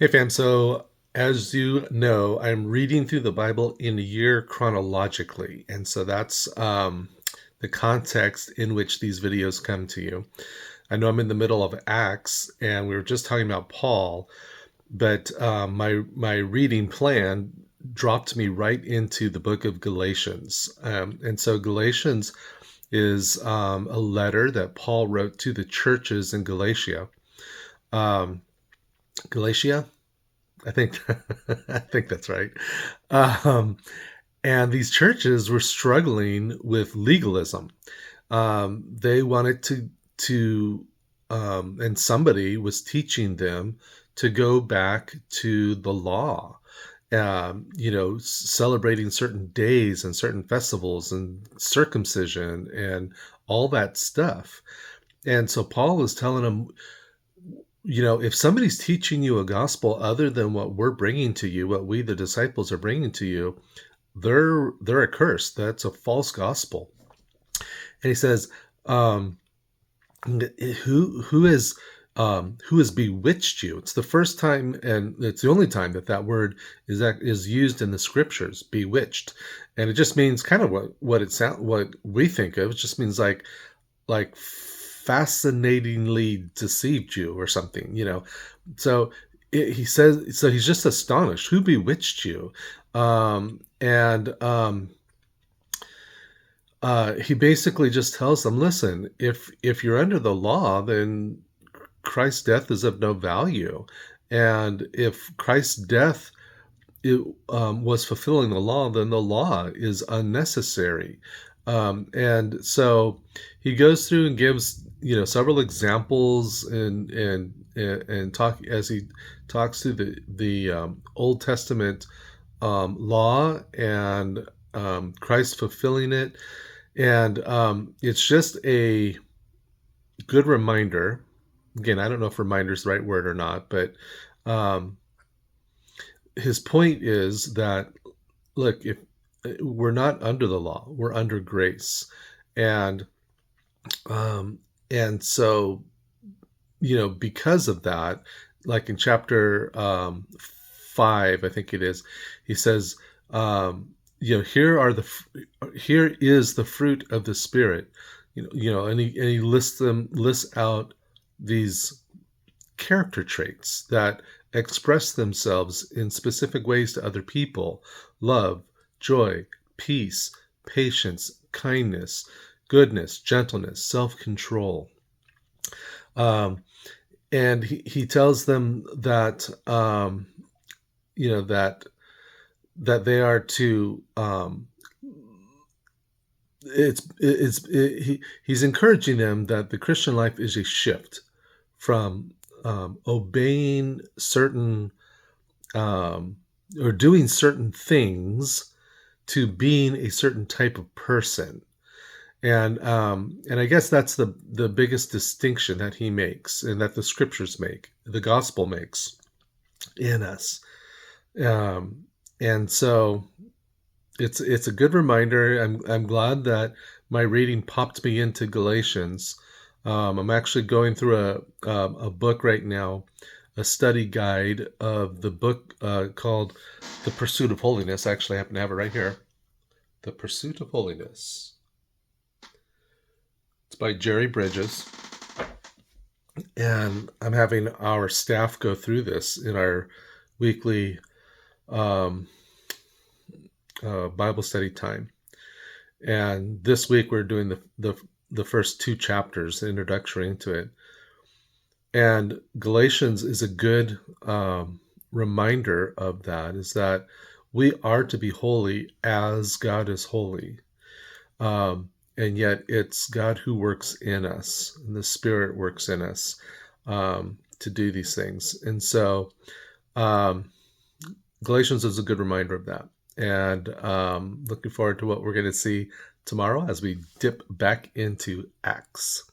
Hey fam, so as you know, I'm reading through the Bible in a year chronologically, and so that's the context in which these videos come to you. I know I'm in the middle of Acts, and we were just talking about Paul, but my reading plan dropped me right into the book of Galatians, and so Galatians is a letter that Paul wrote to the churches in Galatia. Um, Galatia, I think I think that's right. Um, and these churches were struggling with legalism. They wanted to, and somebody was teaching them to go back to the law. Celebrating certain days and certain festivals and circumcision and all that stuff. And so Paul is telling them, if somebody's teaching you a gospel other than what we're bringing to you, what we the disciples are bringing to you, they're accursed. That's a false gospel. And he says, um, who has bewitched you? It's the first time, and it's the only time that word is used in the scriptures. Bewitched, and it just means kind of what we think of. It just means like fascinatingly deceived you or something. So he says, so he's just astonished. Who bewitched you? And he basically just tells them, listen, if you're under the law, then Christ's death is of no value. And if Christ's death was fulfilling the law, then the law is unnecessary. And so he goes through and gives several examples and talk as he talks through the Old Testament law and Christ fulfilling it, and it's just a good reminder. Again, I don't know if reminder is the right word or not, but um, his point is that, look, if we're not under the law, we're under grace, and um, so because of that, like in chapter 5, I think it is, he says, here is the fruit of the spirit, and he lists out these character traits that express themselves in specific ways to other people: love, joy, peace, patience, kindness, goodness, gentleness, self-control. Um, and he tells them that that they are to he's encouraging them that the Christian life is a shift from obeying certain um, or doing certain things to being a certain type of person. And I guess that's the biggest distinction that he makes, and that the scriptures make, the gospel makes in us. Um, and so it's a good reminder. I'm glad that my reading popped me into Galatians. I'm actually going through a book right now, a study guide of the book called The Pursuit of Holiness. I actually happen to have it right here. The Pursuit of Holiness. It's by Jerry Bridges. And I'm having our staff go through this in our weekly um, Bible study time. And this week we're doing the first two chapters, introductory into it. And Galatians is a good reminder of that, is that we are to be holy as God is holy. And yet it's God who works in us, and the Spirit works in us to do these things. And so um, Galatians is a good reminder of that. And looking forward to what we're going to see tomorrow as we dip back into Acts.